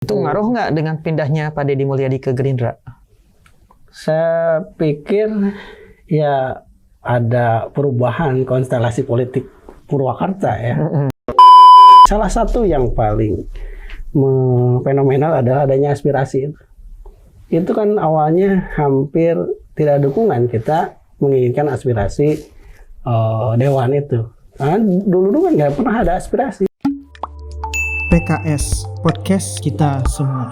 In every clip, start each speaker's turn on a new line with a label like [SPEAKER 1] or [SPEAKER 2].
[SPEAKER 1] Itu ngaruh nggak dengan pindahnya Pak Deddy Mulyadi ke Gerindra?
[SPEAKER 2] Saya pikir ya ada perubahan konstelasi politik Purwakarta ya. Salah satu yang paling fenomenal adalah adanya aspirasi. Itu kan awalnya hampir tidak dukungan, kita menginginkan aspirasi dewan itu. Karena dulu kan nggak pernah ada aspirasi.
[SPEAKER 3] PKS, podcast kita semua.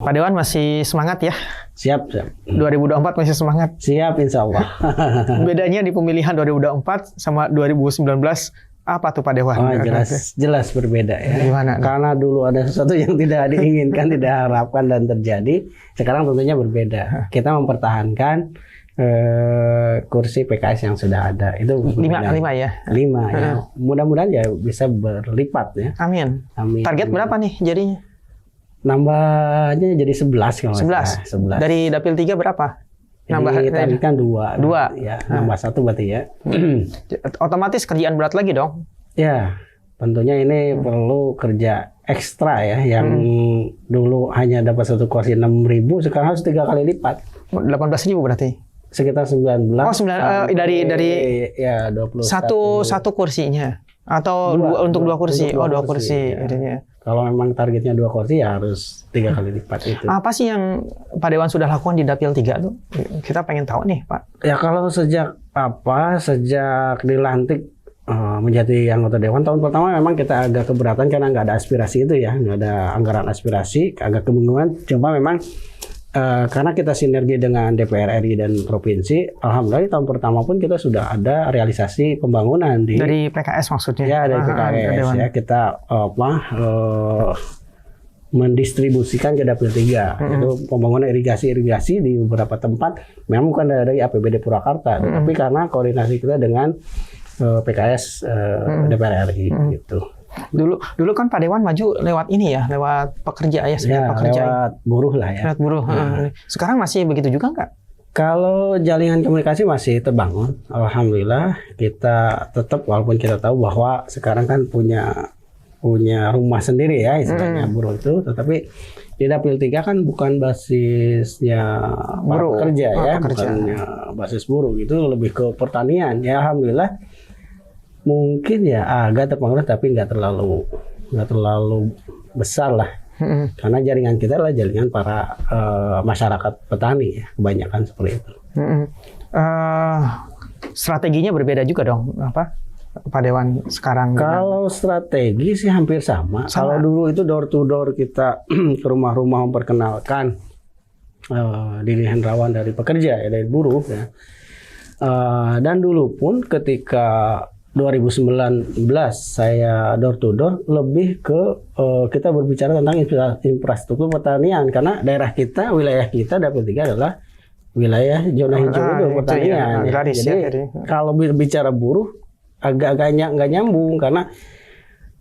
[SPEAKER 1] Pak Dewan masih semangat ya?
[SPEAKER 2] Siap.
[SPEAKER 1] 2024 masih semangat?
[SPEAKER 2] Siap, insya Allah.
[SPEAKER 1] Bedanya di pemilihan 2024 sama 2019 apa tuh Pak Dewan?
[SPEAKER 2] Oh, jelas berbeda ya.
[SPEAKER 1] Gimana?
[SPEAKER 2] Karena dulu ada sesuatu yang tidak diinginkan, tidak harapkan dan terjadi. Sekarang tentunya berbeda. Kita mempertahankan kursi PKS yang sudah ada. Itu
[SPEAKER 1] 5 ya?
[SPEAKER 2] 5 ya. Mudah-mudahan ya bisa berlipat ya.
[SPEAKER 1] Amin. Target berapa nih jadinya?
[SPEAKER 2] Nambahnya jadi 11 kalau
[SPEAKER 1] 11.
[SPEAKER 2] 11.
[SPEAKER 1] Dari Dapil 3 berapa?
[SPEAKER 2] Nambah tadi kan 2.
[SPEAKER 1] 2.
[SPEAKER 2] Ya, nambah 1 berarti ya.
[SPEAKER 1] Otomatis kerjaan berat lagi dong.
[SPEAKER 2] Ya, tentunya ini perlu kerja ekstra ya, yang dulu hanya dapat 1 kursi 6.000, sekarang harus 3 kali lipat.
[SPEAKER 1] 18.000 berarti.
[SPEAKER 2] Sekitar 19.
[SPEAKER 1] Oh, dari
[SPEAKER 2] ya 21.
[SPEAKER 1] Satu kursinya atau untuk dua kursi.
[SPEAKER 2] Untuk
[SPEAKER 1] 2 kursi.
[SPEAKER 2] Ya. Kalau memang targetnya 2 kursi ya harus 3 kali lipat itu.
[SPEAKER 1] Apa sih yang Pak Dewan sudah lakukan di Dapil 3 tuh? Kita pengen tahu nih, Pak.
[SPEAKER 2] Ya kalau sejak dilantik menjadi anggota dewan, tahun pertama memang kita agak keberatan karena nggak ada aspirasi itu ya, nggak ada anggaran aspirasi, agak kebingungan. Cuma memang karena kita sinergi dengan DPR RI dan provinsi, alhamdulillah tahun pertama pun kita sudah ada realisasi pembangunan
[SPEAKER 1] dari PKS maksudnya.
[SPEAKER 2] Ya, dari PKS ya, kita mendistribusikan ke Dapil 3. Itu pembangunan irigasi di beberapa tempat memang bukan dari APBD Purwakarta, tapi karena koordinasi kita dengan PKS DPR RI gitu.
[SPEAKER 1] Dulu kan Pak Dewan maju lewat ini ya, lewat pekerja ya, pekerja.
[SPEAKER 2] Lewat buruh lah ya.
[SPEAKER 1] Lewat buruh. Sekarang masih begitu juga nggak?
[SPEAKER 2] Kalau jaringan komunikasi masih terbangun, alhamdulillah. Kita tetap, walaupun kita tahu bahwa sekarang kan punya rumah sendiri ya, istilahnya buruh itu, tetapi di Dapil 3 kan bukan basisnya para pekerja ya, bukannya basis buruh gitu, lebih ke pertanian ya. Alhamdulillah mungkin ya agak terpengaruh, tapi nggak terlalu besar lah, karena jaringan kita adalah jaringan para masyarakat petani ya, kebanyakan seperti itu.
[SPEAKER 1] Strateginya berbeda juga dong, Pak Dewan sekarang?
[SPEAKER 2] Kalau strategi sih hampir sama. Kalau dulu itu door to door, kita ke rumah-rumah memperkenalkan diri hendrawan dari pekerja ya, dari buruh ya. Dan dulu pun ketika 2019 saya door to door, lebih ke kita berbicara tentang infrastruktur pertanian, karena daerah kita, wilayah kita Dapil 3 adalah wilayah zona hijau itu pertanian. Ya. Jadi kalau berbicara buruh agak nggak nyambung, karena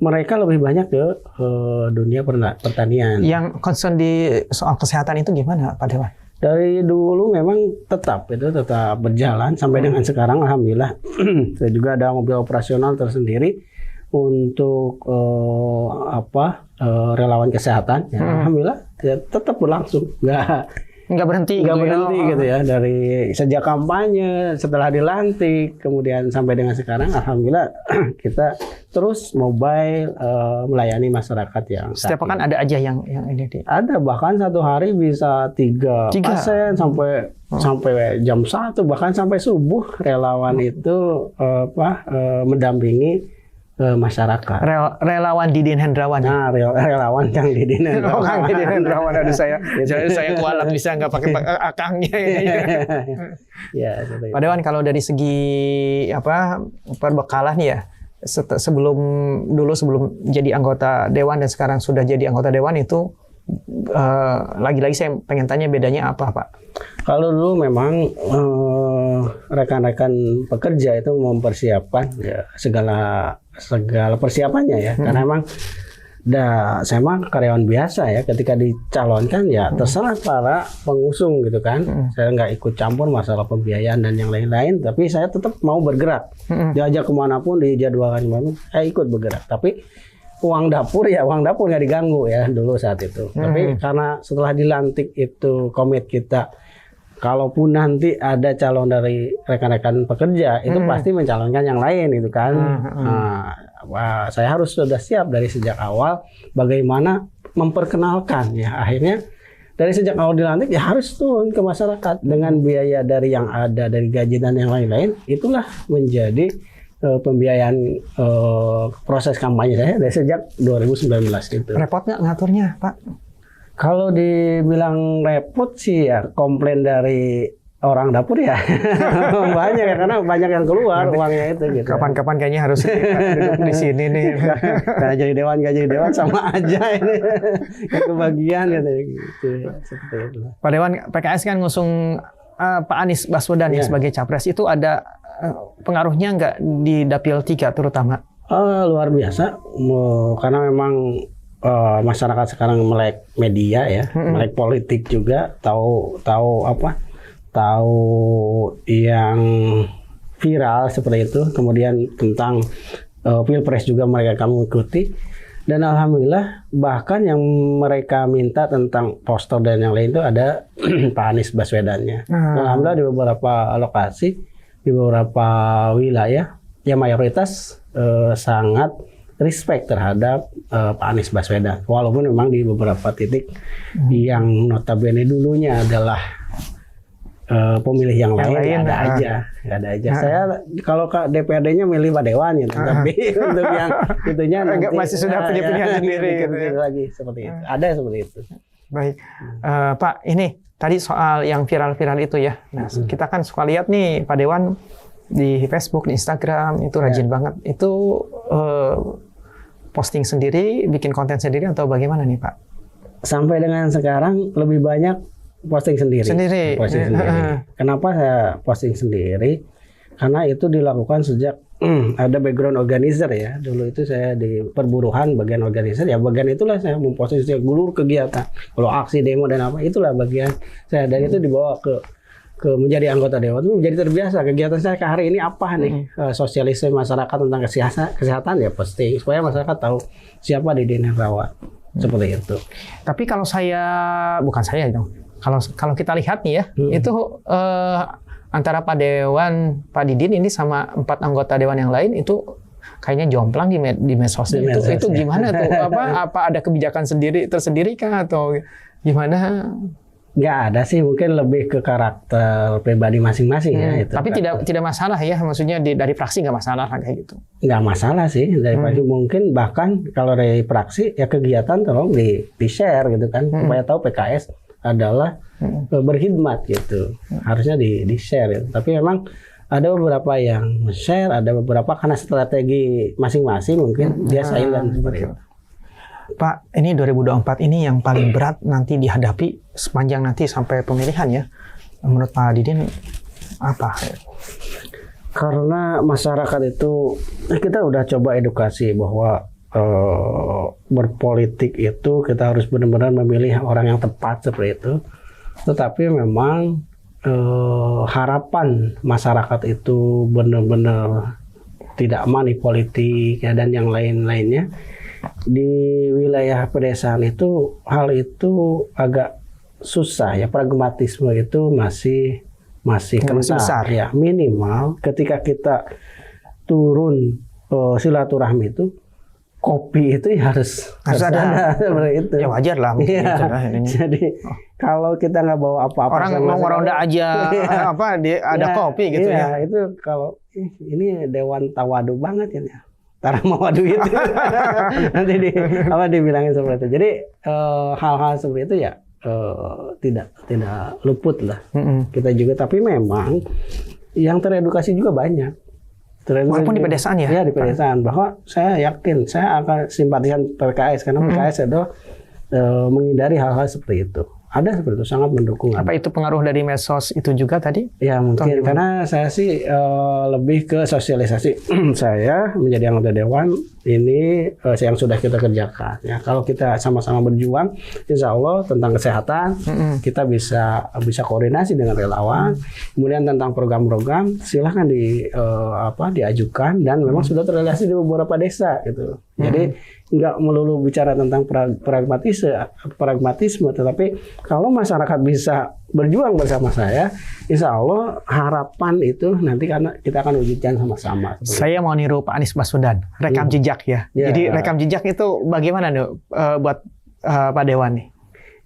[SPEAKER 2] mereka lebih banyak ke dunia pertanian.
[SPEAKER 1] Yang concern di soal kesehatan itu gimana Pak Dewan?
[SPEAKER 2] Dari dulu memang tetap berjalan sampai dengan sekarang, alhamdulillah. Saya juga ada mobil operasional tersendiri untuk relawan kesehatan. Ya, alhamdulillah ya, tetap berlangsung, nggak berhenti gitu ya. Dari sejak kampanye, setelah dilantik, kemudian sampai dengan sekarang, alhamdulillah kita terus mobile melayani masyarakat yang
[SPEAKER 1] setiap pekan ada aja yang ini.
[SPEAKER 2] Ada, bahkan satu hari bisa 3 pasien sampai jam 1, bahkan sampai subuh relawan itu mendampingi masyarakat.
[SPEAKER 1] Relawan Didin Hendrawan.
[SPEAKER 2] Nah, relawan Kang Didin Hendrawan.
[SPEAKER 1] Kang Didin Hendrawan, aduh saya kualat bisa nggak pakai akangnya ini.
[SPEAKER 2] Ya,
[SPEAKER 1] Pak Dewan, kalau dari segi perbekalan ya, sebelum jadi anggota dewan dan sekarang sudah jadi anggota dewan itu, lagi-lagi saya pengen tanya bedanya apa, Pak?
[SPEAKER 2] Kalau dulu memang rekan-rekan pekerja itu mempersiapkan ya, segala persiapannya ya, karena memang saya mah karyawan biasa ya, ketika dicalonkan ya terserah para pengusung gitu kan. Saya nggak ikut campur masalah pembiayaan dan yang lain-lain, tapi saya tetap mau bergerak. Diajak kemanapun, dijadwalkan kemanapun, saya ikut bergerak. Tapi uang dapur nggak diganggu ya dulu saat itu. Tapi karena setelah dilantik itu komit kita, kalaupun nanti ada calon dari rekan-rekan pekerja itu pasti mencalonkan yang lain itu kan. Nah, saya harus sudah siap dari sejak awal bagaimana memperkenalkan ya. Akhirnya dari sejak awal dilantik ya harus turun ke masyarakat dengan biaya dari yang ada, dari gaji dan yang lain-lain. Itulah menjadi pembiayaan proses kampanye saya dari sejak 2019 itu.
[SPEAKER 1] Repot nggak ngaturnya, Pak?
[SPEAKER 2] Kalau dibilang repot sih ya komplain dari orang dapur ya banyak ya, karena banyak yang keluar uangnya itu gitu.
[SPEAKER 1] Kapan-kapan kayaknya harus duduk di sini nih.
[SPEAKER 2] Nggak jadi dewan sama aja ini. Kebagian gitu. Seperti itu.
[SPEAKER 1] Pak Dewan, PKS kan ngusung Pak Anies Baswedan ya sebagai capres. Itu ada pengaruhnya nggak di Dapil 3 terutama?
[SPEAKER 2] Luar biasa, karena memang masyarakat sekarang melek media ya, melek politik juga, tahu yang viral seperti itu, kemudian tentang Pilpres juga mereka mengikuti, dan alhamdulillah bahkan yang mereka minta tentang poster dan yang lain itu ada Pak Anies Baswedannya. Alhamdulillah di beberapa lokasi, di beberapa wilayah ya mayoritas sangat respect terhadap Pak Anies Baswedan, walaupun memang di beberapa titik yang notabene dulunya adalah pemilih yang lain ada aja. Saya kalau ke DPRD-nya milih Pak Dewan gitu, tapi untuk yang itunya nanti
[SPEAKER 1] masih sudah punya pilihan sendiri gitu ya.
[SPEAKER 2] Lagi seperti itu. Ada seperti itu.
[SPEAKER 1] Baik, Pak, ini tadi soal yang viral-viral itu ya. Nah, kita kan suka lihat nih Pak Dewan di Facebook, di Instagram itu rajin banget. Itu posting sendiri, bikin konten sendiri atau bagaimana nih Pak?
[SPEAKER 2] Sampai dengan sekarang lebih banyak posting sendiri. Posting sendiri. Kenapa saya posting sendiri? Karena itu dilakukan sejak ada background organizer ya. Dulu itu saya di perburuhan bagian organizer ya. Bagian itulah saya memposting setiap gulur kegiatan. Kalau aksi demo dan apa itulah bagian saya. Dan itu dibawa ke menjadi anggota dewan itu menjadi terbiasa. Kegiatan saya ke hari ini apa nih? Sosialisasi masyarakat tentang kesehatan ya posting supaya masyarakat tahu siapa Didin Hendrawan. Seperti itu.
[SPEAKER 1] Tapi kalau bukan saya dong. Kalau kita lihat nih ya, itu antara Pak Dewan, Pak Didin ini sama 4 anggota dewan yang lain itu kayaknya jomplang di medsos. Itu gimana tuh? Apa ada kebijakan tersendiri kah atau gimana?
[SPEAKER 2] Nggak ada sih, mungkin lebih ke karakter pribadi masing-masing ya. Itu
[SPEAKER 1] tapi
[SPEAKER 2] kan.
[SPEAKER 1] tidak masalah ya, maksudnya dari fraksi nggak masalah kayak gitu.
[SPEAKER 2] Nggak masalah sih dari fraksi, mungkin bahkan kalau dari fraksi ya kegiatan tolong di share gitu kan, supaya tahu PKS adalah berkhidmat gitu, harusnya di share. Gitu. Tapi memang ada beberapa yang share, ada beberapa karena strategi masing-masing mungkin dia silent seperti itu.
[SPEAKER 1] Pak, ini 2024 ini yang paling berat nanti dihadapi sepanjang nanti sampai pemilihan ya. Menurut Pak Didin apa?
[SPEAKER 2] Karena masyarakat itu kita udah coba edukasi bahwa berpolitik itu kita harus benar-benar memilih orang yang tepat seperti itu. Tetapi memang harapan masyarakat itu benar-benar tidak money politik ya, dan yang lain-lainnya. Di wilayah pedesaan itu hal itu agak susah ya, pragmatisme itu masih kental ya. Minimal ketika kita turun silaturahmi itu kopi itu ya harus ada seperti itu.
[SPEAKER 1] Ya wajar lah.
[SPEAKER 2] Ya. Jadi kalau kita nggak bawa apa-apa,
[SPEAKER 1] orang mau ronda aja ada kopi gitu ya.
[SPEAKER 2] Itu kalau ini dewan tawadu banget ya. Tara mau duit nanti dibilangin seperti itu. Jadi hal-hal seperti itu ya tidak luput lah kita juga. Tapi memang yang teredukasi juga banyak.
[SPEAKER 1] Walaupun di pedesaan ya?
[SPEAKER 2] Ya di pedesaan. Bahwa saya yakin saya akan simpatisan PKS karena PKS adalah menghindari hal-hal seperti itu. Ada seperti itu, sangat mendukung.
[SPEAKER 1] Apa itu pengaruh dari medsos itu juga tadi?
[SPEAKER 2] Ya mungkin karena saya sih lebih ke sosialisasi. Saya menjadi anggota dewan ini yang sudah kita kerjakan. Ya kalau kita sama-sama berjuang, insya Allah tentang kesehatan kita bisa koordinasi dengan relawan. Kemudian tentang program-program silahkan diajukan dan memang sudah terrealisasi di beberapa desa gitu. Jadi nggak melulu bicara tentang pragmatisme, tetapi kalau masyarakat bisa berjuang bersama saya, insya Allah harapan itu nanti karena kita akan wujudkan sama-sama.
[SPEAKER 1] Saya mau niru Pak Anies Baswedan, rekam jejak ya. Jadi rekam jejak itu bagaimana nih buat Pak Dewan nih?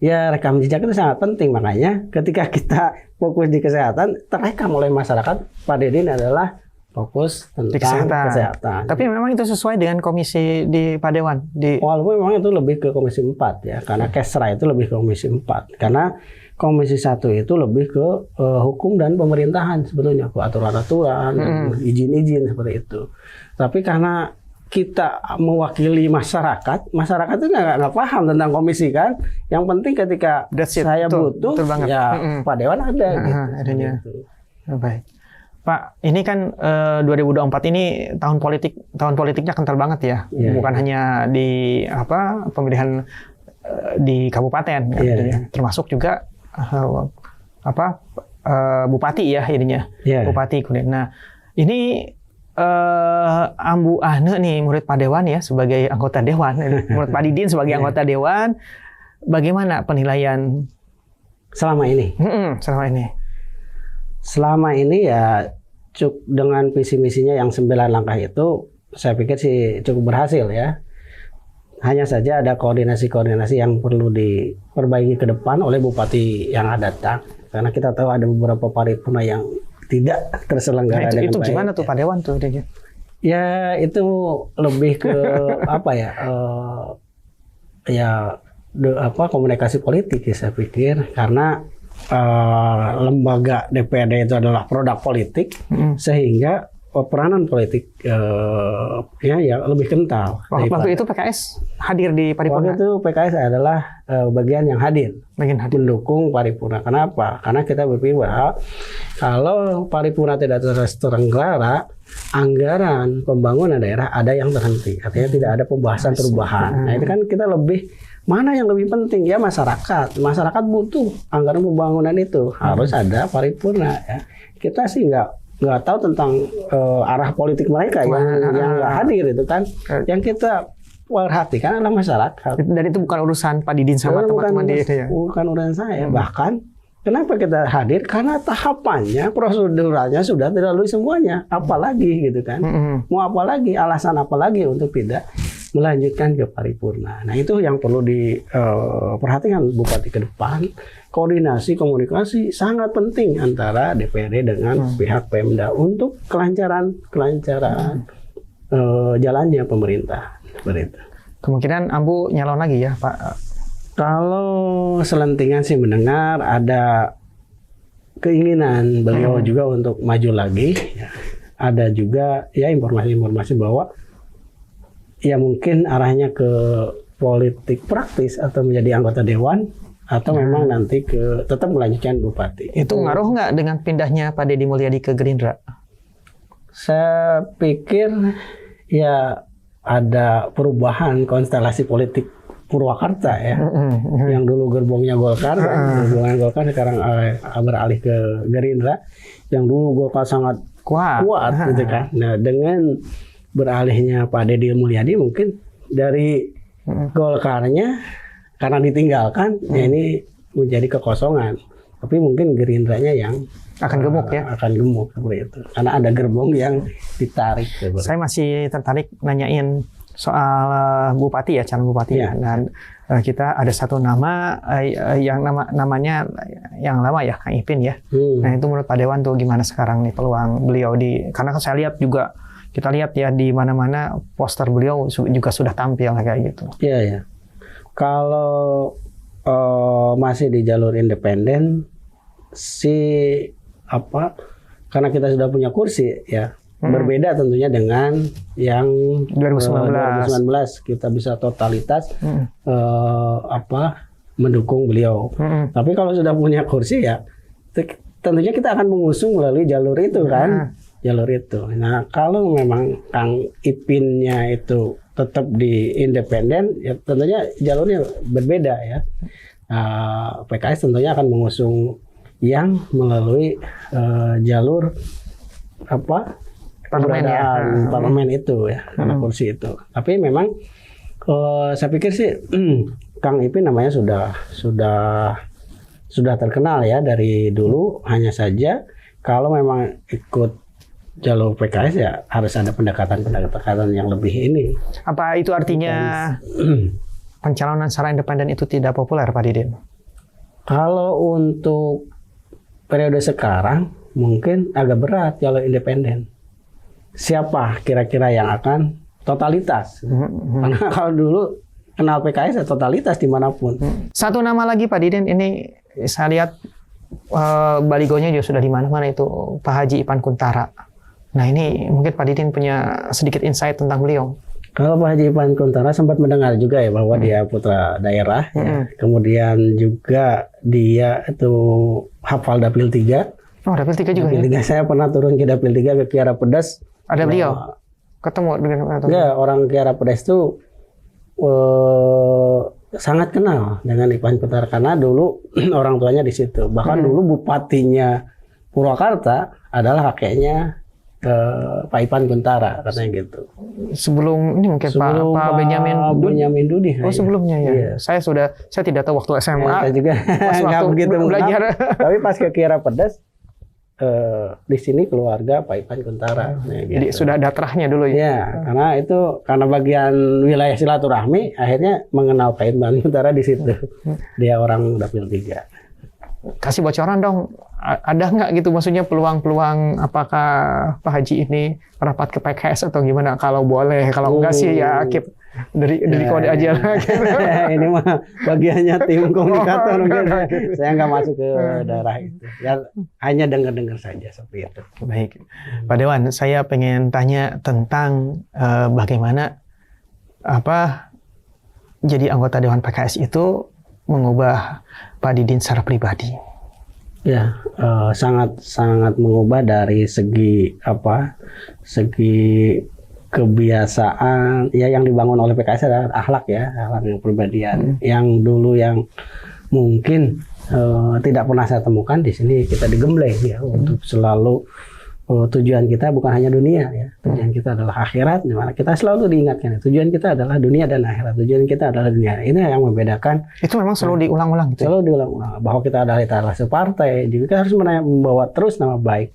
[SPEAKER 2] Ya, rekam jejak itu sangat penting, makanya ketika kita fokus di kesehatan, terekam oleh masyarakat. Pak Didin adalah fokus tentang kesehatan.
[SPEAKER 1] Tapi memang itu sesuai dengan komisi di Pak Dewan.
[SPEAKER 2] Walaupun memang itu lebih ke komisi 4 ya, karena Kesra itu lebih ke komisi 4. Karena komisi 1 itu lebih ke hukum dan pemerintahan sebetulnya, ke aturan-aturan, izin-izin seperti itu. Tapi karena kita mewakili masyarakat itu nggak paham tentang komisi kan. Yang penting ketika saya butuh, ya Pak Dewan ada.
[SPEAKER 1] Adanya. Baik. Pak, ini kan 2024 ini tahun politiknya kental banget ya. Bukan hanya di pemilihan di kabupaten, termasuk juga bupati ya ininya, bupati kemudian. Nah, ini Ambu Ahne nih murid Pak Dewan ya sebagai anggota Dewan, murid Pak Didin sebagai anggota Dewan. Bagaimana penilaian
[SPEAKER 2] selama ini? Selama ini ya dengan visi misinya yang 9 langkah itu, saya pikir sih cukup berhasil ya. Hanya saja ada koordinasi yang perlu diperbaiki ke depan oleh bupati yang akan datang. Karena kita tahu ada beberapa paripurna yang tidak terselenggara dengan baik. Itu
[SPEAKER 1] gimana tuh Pak Dewan tuh?
[SPEAKER 2] Ya itu lebih ke komunikasi politik ya saya pikir, karena lembaga DPRD itu adalah produk politik, sehingga peranan politik ya lebih kental.
[SPEAKER 1] Waktu itu PKS hadir di paripurna.
[SPEAKER 2] Waktu itu PKS adalah bagian yang hadir. Mendukung paripurna. Kenapa? Karena kita berpikir bahwa kalau paripurna tidak terselenggara, anggaran pembangunan daerah ada yang terhenti. Artinya tidak ada pembahasan perubahan. Nah itu kan kita lebih, mana yang lebih penting ya masyarakat. Masyarakat butuh anggaran pembangunan itu, harus ada paripurna ya. Kita sih nggak tahu tentang arah politik mereka yang nggak hadir itu kan. Yang kita perhatikan adalah masyarakat.
[SPEAKER 1] Dan itu bukan urusan Pak Didin sama teman-teman di ya.
[SPEAKER 2] Bukan urusan saya. Bahkan kenapa kita hadir? Karena tahapannya, proseduralnya sudah dilalui semuanya. Apalagi gitu kan? Mau apa lagi? Alasan apa lagi untuk tidak melanjutkan ke paripurna? Nah itu yang perlu diperhatikan Bupati ke depan. Koordinasi, komunikasi sangat penting antara DPRD dengan pihak Pemda untuk kelancaran jalannya pemerintah. Seperti itu.
[SPEAKER 1] Kemungkinan Ambu nyalon lagi ya Pak?
[SPEAKER 2] Kalau selentingan sih mendengar ada keinginan beliau juga untuk maju lagi. Ada juga ya informasi-informasi bahwa ya mungkin arahnya ke politik praktis atau menjadi anggota dewan, atau memang nanti tetap melanjutkan bupati.
[SPEAKER 1] Itu ngaruh nggak dengan pindahnya Pak Deddy Mulyadi ke Gerindra?
[SPEAKER 2] Saya pikir ya ada perubahan konstelasi politik Purwakarta ya. Yang dulu gerbongnya Golkar, gerbongan Golkar sekarang beralih ke Gerindra. Yang dulu Golkar sangat kuat gitu kan. Nah, dengan beralihnya Pak Deddy Mulyadi mungkin dari Golkarnya karena ditinggalkan ya ini menjadi kekosongan. Tapi mungkin Gerindranya yang
[SPEAKER 1] akan gemuk ya.
[SPEAKER 2] Akan gemuk seperti itu. Karena ada gerbong yang ditarik.
[SPEAKER 1] Saya masih tertarik nanyain soal bupati ya, calon bupati ya. Dan kita ada satu nama yang namanya yang lama ya, Kang Ipin ya. Nah itu menurut Pak Dewan tuh gimana sekarang nih peluang beliau karena saya lihat juga, kita lihat ya di mana-mana poster beliau juga sudah tampil kayak gitu.
[SPEAKER 2] Iya ya. Kalau masih di jalur independen karena kita sudah punya kursi ya. Berbeda tentunya dengan yang 2019 kita bisa totalitas mendukung beliau. Tapi kalau sudah punya kursi ya tentunya kita akan mengusung melalui jalur itu kan. Jalur itu. Nah, kalau memang Kang Ipinnya itu tetap di independen ya tentunya jalurnya berbeda ya. PKS tentunya akan mengusung yang melalui jalur parlemen itu ya, karena kursi itu. Tapi memang Saya pikir sih Kang Ipin namanya sudah terkenal ya dari dulu. Hanya saja kalau memang ikut jalur PKS ya harus ada pendekatan yang lebih ini.
[SPEAKER 1] Apa itu artinya pencalonan secara independen itu tidak populer, Pak Didin?
[SPEAKER 2] Kalau untuk periode sekarang mungkin agak berat kalau independen. Siapa kira-kira yang akan totalitas? Karena kalau dulu kenal PKS ya totalitas dimanapun.
[SPEAKER 1] Satu nama lagi Pak Didin, ini saya lihat baligonya juga sudah di mana-mana, itu Pak Haji Ipan Kuntara. Nah ini mungkin Pak Didin punya sedikit insight tentang beliau.
[SPEAKER 2] Kalau Pak Haji Ipan Kuntara sempat mendengar juga ya bahwa dia putra daerah. Ya. Kemudian juga dia itu hafal Dapil 3.
[SPEAKER 1] Oh, Dapil 3 juga
[SPEAKER 2] Dapil 3 saya pernah turun ke Dapil 3 ke Kiara Pedas.
[SPEAKER 1] Ada beliau? Ketemu dengan
[SPEAKER 2] ya, orang Kiara Pedas itu sangat kenal dengan Ipan Kuntara karena dulu orang tuanya di situ. Bahkan dulu bupatinya Purwakarta adalah kakeknya Pak Ipan Kuntara, katanya gitu.
[SPEAKER 1] Sebelum ini mungkin Pak
[SPEAKER 2] Benyamin Dudi.
[SPEAKER 1] Oh sebelumnya ya. Iya. Saya tidak tahu waktu SMA.
[SPEAKER 2] Saya juga nggak begitu
[SPEAKER 1] belajar.
[SPEAKER 2] Tapi pas ke Kiara Pedas, di sini keluarga Pak Ipan Kuntara. Gitu.
[SPEAKER 1] Jadi sudah ada terahnya dulu ya.
[SPEAKER 2] Ya, karena bagian wilayah silaturahmi, akhirnya mengenal Pak Ipan Kuntara di situ. Dia orang Dapil 3.
[SPEAKER 1] Kasih bocoran dong, ada nggak gitu maksudnya peluang-peluang apakah Pak Haji ini rapat ke PKS atau gimana? Kalau boleh, kalau enggak sih ya keep dari kode aja lah. Gitu.
[SPEAKER 2] Ini mah bagiannya tim komunikator mungkin. Saya nggak masuk ke daerah itu. Ya hanya dengar-dengar saja seperti itu.
[SPEAKER 1] Baik, Pak Dewan, saya pengen tanya tentang bagaimana jadi anggota Dewan PKS itu mengubah Pak Didin secara pribadi.
[SPEAKER 2] Ya, sangat mengubah dari segi kebiasaan ya yang dibangun oleh PKS adalah akhlak yang kepribadian. Yang dulu yang mungkin tidak pernah saya temukan di sini kita digembleng ya untuk selalu tujuan kita bukan hanya dunia ya. Tujuan kita adalah akhirat, di mana kita selalu diingatkan tujuan kita adalah dunia dan akhirat. Tujuan kita adalah dunia. Ini yang membedakan.
[SPEAKER 1] Itu memang selalu diulang-ulang gitu.
[SPEAKER 2] Selalu diulang-ulang bahwa kita adalah separtai. Juga kita harus membawa terus nama baik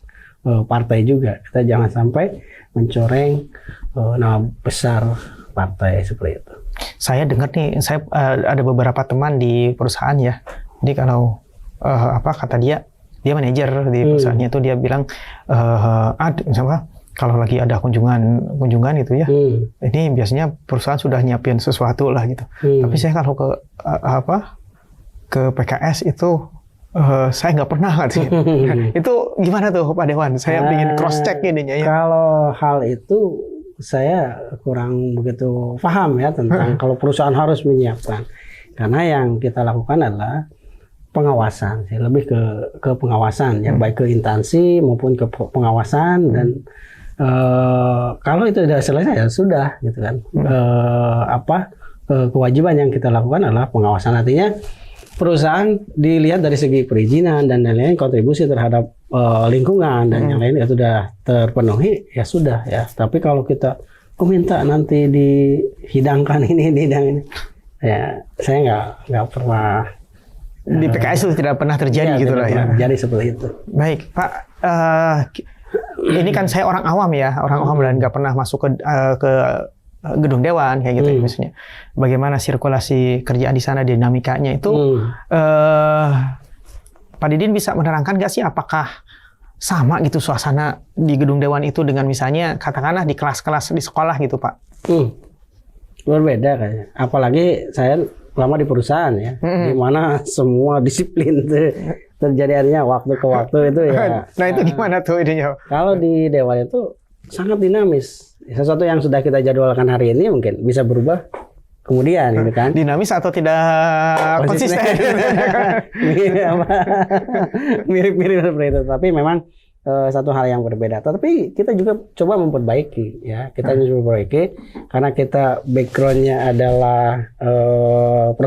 [SPEAKER 2] partai juga. Kita jangan sampai mencoreng nama besar partai seperti itu. Saya dengar nih, saya ada beberapa teman di perusahaan ya. Jadi kalau kata dia manajer di perusahaannya itu dia bilang kalau lagi ada kunjungan itu ya, ini biasanya perusahaan sudah nyiapin sesuatu lah gitu. Tapi saya kalau ke PKS itu saya nggak pernah gitu. Itu gimana tuh Pak Dewan? Saya ingin cross check ininya ya. Kalau hal itu saya kurang begitu paham ya tentang kalau perusahaan harus menyiapkan. Karena yang kita lakukan adalah pengawasan, lebih ke pengawasan ya, baik ke instansi maupun ke pengawasan dan kalau itu sudah selesai ya sudah gitu kan. Kewajiban yang kita lakukan adalah pengawasan, artinya perusahaan dilihat dari segi perizinan dan lain-lain, kontribusi terhadap lingkungan dan yang lain itu sudah terpenuhi ya sudah ya. Tapi kalau kita minta nanti dihidangkan ini ya saya nggak pernah.
[SPEAKER 1] Di PKS itu tidak pernah terjadi gitu lah ya.
[SPEAKER 2] Jadi seperti itu.
[SPEAKER 1] Baik Pak, ini kan saya orang awam dan nggak pernah masuk ke gedung dewan kayak gitu ya, misalnya. Bagaimana sirkulasi kerjaan di sana, dinamikanya itu, Pak Didin bisa menerangkan nggak sih apakah sama gitu suasana di gedung dewan itu dengan misalnya katakanlah di kelas-kelas di sekolah gitu Pak?
[SPEAKER 2] Berbeda kayaknya. Apalagi saya lama di perusahaan ya, di mana semua disiplin terjadi artinya waktu ke waktu itu ya.
[SPEAKER 1] Nah itu gimana tuh idenya?
[SPEAKER 2] Kalau di dewan itu sangat dinamis. Sesuatu yang sudah kita jadwalkan hari ini mungkin bisa berubah kemudian gitu kan.
[SPEAKER 1] Dinamis atau tidak konsisten?
[SPEAKER 2] Mirip-mirip seperti itu. Tapi memang satu hal yang berbeda. Tapi kita juga coba memperbaiki ya. Kita juga memperbaiki karena kita backgroundnya adalah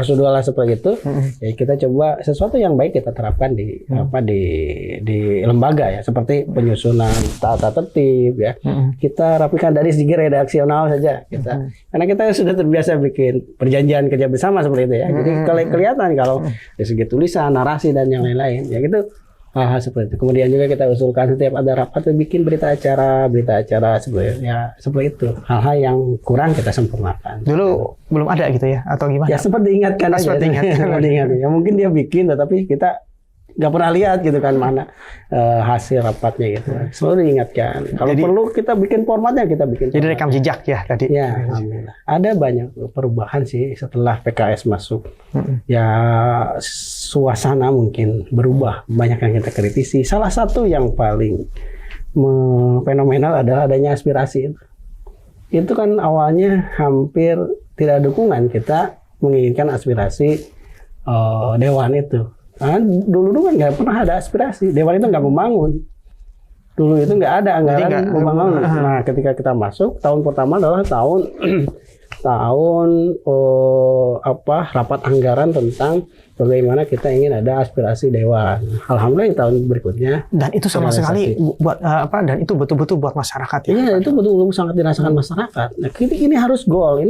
[SPEAKER 2] prosedural seperti itu, ya kita coba sesuatu yang baik kita terapkan di di lembaga ya, seperti penyusunan tata tertib ya. Kita rapikan dari segi redaksional saja kita. Karena kita sudah terbiasa bikin perjanjian kerja bersama seperti itu ya. Jadi kelihatan kalau dari segi tulisan, narasi dan yang lain-lain ya gitu. Hal-hal seperti itu. Kemudian juga kita usulkan setiap ada rapat bikin berita acara sebenarnya seperti itu. Hal-hal yang kurang kita sempurnakan.
[SPEAKER 1] Dulu belum ada gitu ya atau gimana?
[SPEAKER 2] Ya sempat diingatkan aja.
[SPEAKER 1] Sempat diingatkan.
[SPEAKER 2] Ya mungkin dia bikin tetapi kita nggak pernah lihat gitu kan mana hasil rapatnya gitu. Selalu diingatkan. Kalau perlu kita bikin formatnya kita bikin.
[SPEAKER 1] Jadi rekam jejak ya tadi.
[SPEAKER 2] Ya, alhamdulillah. Ada banyak perubahan sih setelah PKS masuk. Ya suasana mungkin berubah. Banyak yang kita kritisi. Salah satu yang paling fenomenal adalah adanya aspirasi. Itu kan awalnya hampir tidak ada dukungan, kita menginginkan aspirasi dewan itu. Nah, dulu kan nggak pernah ada aspirasi, dewan itu nggak membangun. Dulu itu nggak ada anggaran membangun. Nah, ketika kita masuk, tahun pertama adalah tahun rapat anggaran tentang bagaimana kita ingin ada aspirasi dewan. Alhamdulillah tahun berikutnya.
[SPEAKER 1] Dan itu sama sekali buat dan itu betul-betul buat masyarakat ya.
[SPEAKER 2] Iya, itu betul-betul sangat dirasakan masyarakat. Nah, ini harus goal,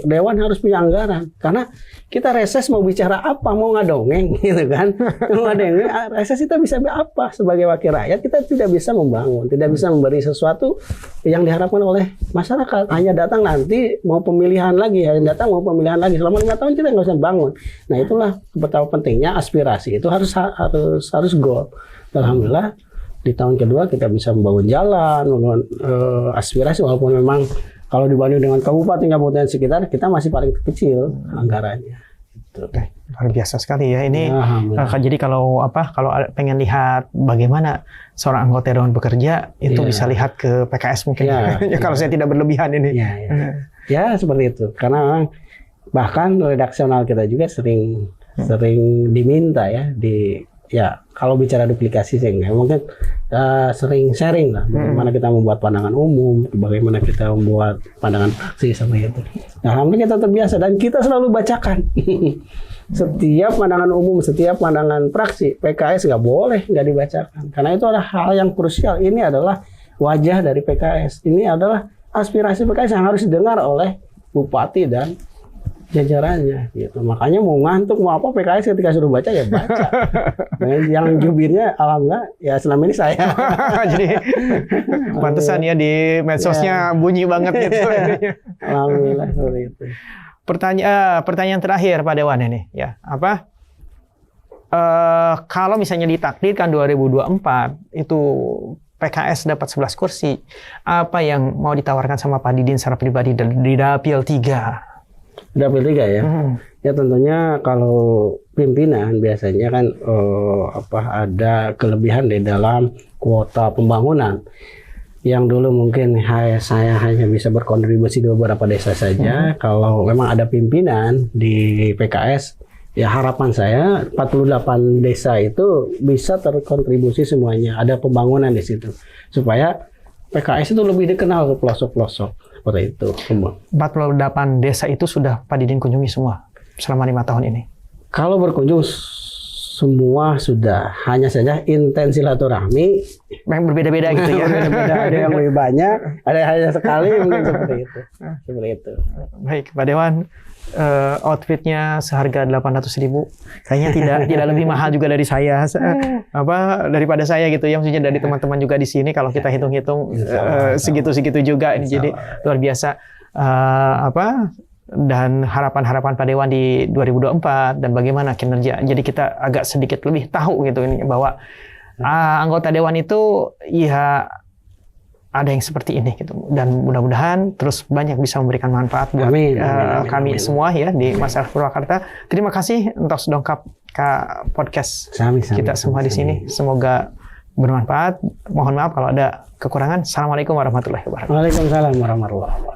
[SPEAKER 2] Dewan harus punya anggaran. Karena kita reses mau bicara apa, mau ngadongeng gitu kan. Mau ngadongeng, reses kita bisa apa sebagai wakil rakyat, kita tidak bisa membangun, tidak bisa memberi sesuatu yang diharapkan oleh masyarakat. Hanya datang nanti mau pemilihan lagi, selama 5 tahun kita nggak bisa bangun. Nah, itulah betapa pentingnya aspirasi itu harus goal. Alhamdulillah di tahun kedua kita bisa membangun jalan, membangun aspirasi walaupun memang kalau dibanding dengan kabupaten sekitar kita masih paling kecil anggarannya. Gitu.
[SPEAKER 1] Luar biasa sekali ya ini. Jadi kalau pengen lihat bagaimana seorang anggota dewan bekerja itu bisa lihat ke PKS mungkin. Kalau saya tidak berlebihan ini.
[SPEAKER 2] Ya seperti itu. Karena bahkan redaksional kita juga sering diminta kalau bicara duplikasi sih enggak, mungkin sering sharing lah bagaimana kita membuat pandangan umum, bagaimana kita membuat pandangan praksi seperti itu. Alhamdulillah kita terbiasa dan kita selalu bacakan setiap pandangan umum, setiap pandangan praksi. PKS nggak boleh nggak dibacakan karena itu adalah hal yang krusial. Ini adalah wajah dari PKS, ini adalah aspirasi PKS yang harus didengar oleh bupati dan jajarannya gitu. Makanya mau ngantuk mau apa PKS ketika suruh baca ya baca. Yang jubirnya alhamdulillah ya selama ini saya. Jadi
[SPEAKER 1] pantesan ya di medsosnya bunyi banget gitu.
[SPEAKER 2] Alhamdulillah seperti itu.
[SPEAKER 1] Pertanyaan terakhir Pak Dewan ini ya. Kalau misalnya ditakdirkan 2024 itu PKS dapat 11 kursi, apa yang mau ditawarkan sama Pak Didin secara pribadi di Dapil 3?
[SPEAKER 2] Dapil 3 ya. Ya tentunya kalau pimpinan biasanya kan ada kelebihan di dalam kuota pembangunan. Yang dulu mungkin saya hanya bisa berkontribusi di beberapa desa saja. Kalau memang ada pimpinan di PKS, ya harapan saya 48 desa itu bisa terkontribusi semuanya. Ada pembangunan di situ. Supaya PKS itu lebih dikenal ke pelosok-pelosok. Seperti itu.
[SPEAKER 1] 48 desa itu sudah Pak Didin kunjungi semua selama 5 tahun ini?
[SPEAKER 2] Kalau berkunjung semua sudah, hanya saja intensi silaturahmi
[SPEAKER 1] yang berbeda-beda gitu ya.
[SPEAKER 2] Ada yang lebih banyak, ada yang hanya sekali mungkin seperti itu.
[SPEAKER 1] Baik, Pak Dewan, outfitnya seharga 800.000. Kayaknya tidak lebih mahal juga dari saya, daripada saya gitu ya. Maksudnya dari teman-teman juga di sini kalau kita hitung-hitung segitu-segitu juga. Ini jadi luar biasa. Dan harapan-harapan Pak Dewan di 2024 dan bagaimana kinerja. Jadi kita agak sedikit lebih tahu gitu ini bahwa anggota Dewan itu ya ada yang seperti ini gitu. Dan mudah-mudahan terus banyak bisa memberikan manfaat buat kami semua ya di masyarakat Purwakarta. Terima kasih untuk dongkap ke podcast kita semua di sini. Semoga bermanfaat. Mohon maaf kalau ada kekurangan. Assalamualaikum warahmatullahi wabarakatuh.
[SPEAKER 2] Waalaikumsalam warahmatullahi wabarakatuh.